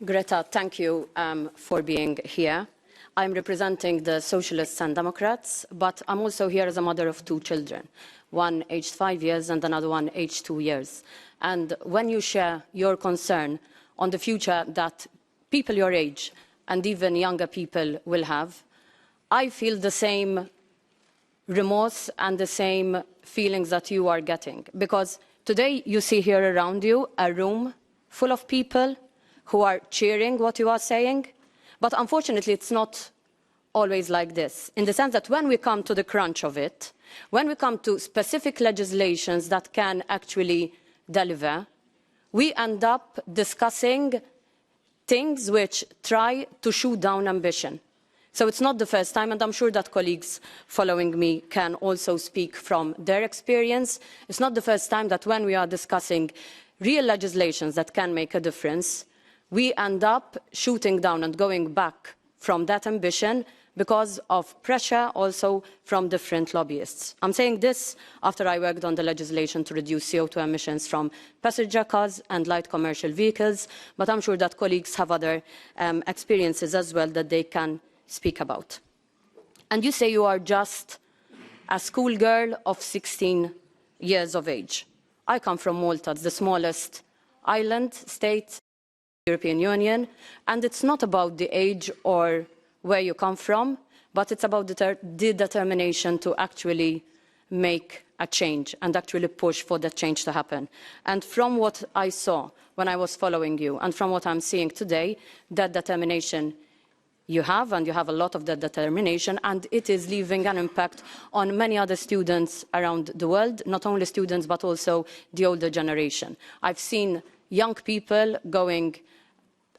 Greta, thank you for being here. I'm representing the Socialists and Democrats, but I'm also here as a mother of 2 children, one aged 5 years and another one aged 2 years. And when you share your concern on the future that people your age and even younger people will have, I feel the same remorse and the same feelings that you are getting. Because today you see here around you a room full of people who are cheering what you are saying. But unfortunately, it's not always like this, in the sense that when we come to the crunch of it, when we come to specific legislations that can actually deliver, we end up discussing things which try to shoot down ambition. So it's not the first time, and I'm sure that colleagues following me can also speak from their experience. It's not the first time that when we are discussing real legislations that can make a difference, we end up shooting down and going back from that ambition because of pressure also from different lobbyists. I'm saying this after I worked on the legislation to reduce CO2 emissions from passenger cars and light commercial vehicles, but I'm sure that colleagues have other experiences as well that they can speak about. And you say you are just a schoolgirl of 16 years of age. I come from Malta, the smallest island state European Union, and it's not about the age or where you come from, but it's about the determination to actually make a change and actually push for that change to happen. And from what I saw when I was following you, and from what I'm seeing today, that determination you have, and you have a lot of that determination, and it is leaving an impact on many other students around the world, not only students, but also the older generation. I've seen young people going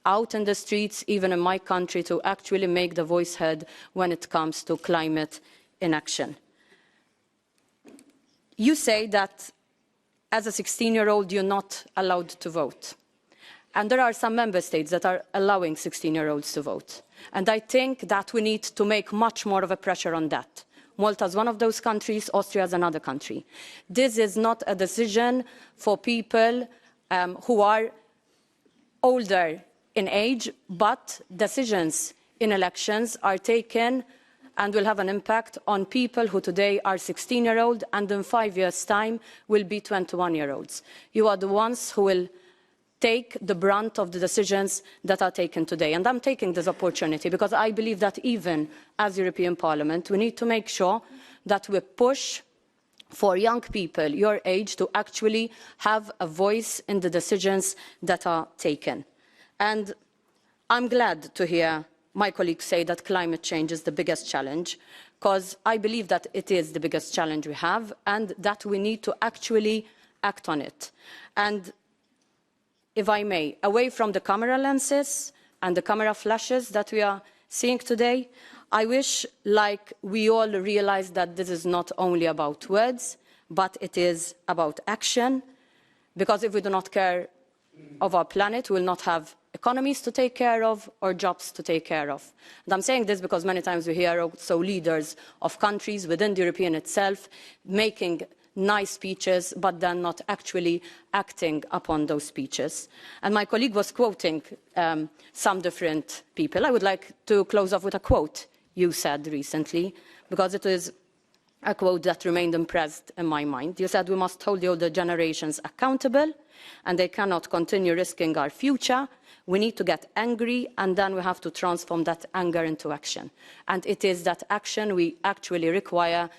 out in the streets, even in my country, to actually make the voice heard when it comes to climate inaction. You say that as a 16-year-old, you're not allowed to vote. And there are some member states that are allowing 16-year-olds to vote. And I think that we need to make much more of a pressure on that. Malta is one of those countries, Austria is another country. This is not a decision for people who are older in age, but decisions in elections are taken and will have an impact on people who today are 16-year-olds and in 5 years' time will be 21-year-olds. You are the ones who will take the brunt of the decisions that are taken today. And I'm taking this opportunity because I believe that even as European Parliament, we need to make sure that we push for young people your age to actually have a voice in the decisions that are taken. And I'm glad to hear my colleagues say that climate change is the biggest challenge, because I believe that it is the biggest challenge we have and that we need to actually act on it. And if I may, away from the camera lenses and the camera flashes that we are seeing today, I wish, like we all realize, that this is not only about words, but it is about action, because if we do not care of our planet, we will not have economies to take care of or jobs to take care of. And I'm saying this because many times we hear also leaders of countries within the European itself making nice speeches, but then not actually acting upon those speeches. And my colleague was quoting some different people. I would like to close off with a quote you said recently, because it is a quote that remained impressed in my mind. You said we must hold the older generations accountable, and they cannot continue risking our future. We need to get angry, and then we have to transform that anger into action. And it is that action we actually require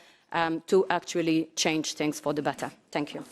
to actually change things for the better. Thank you.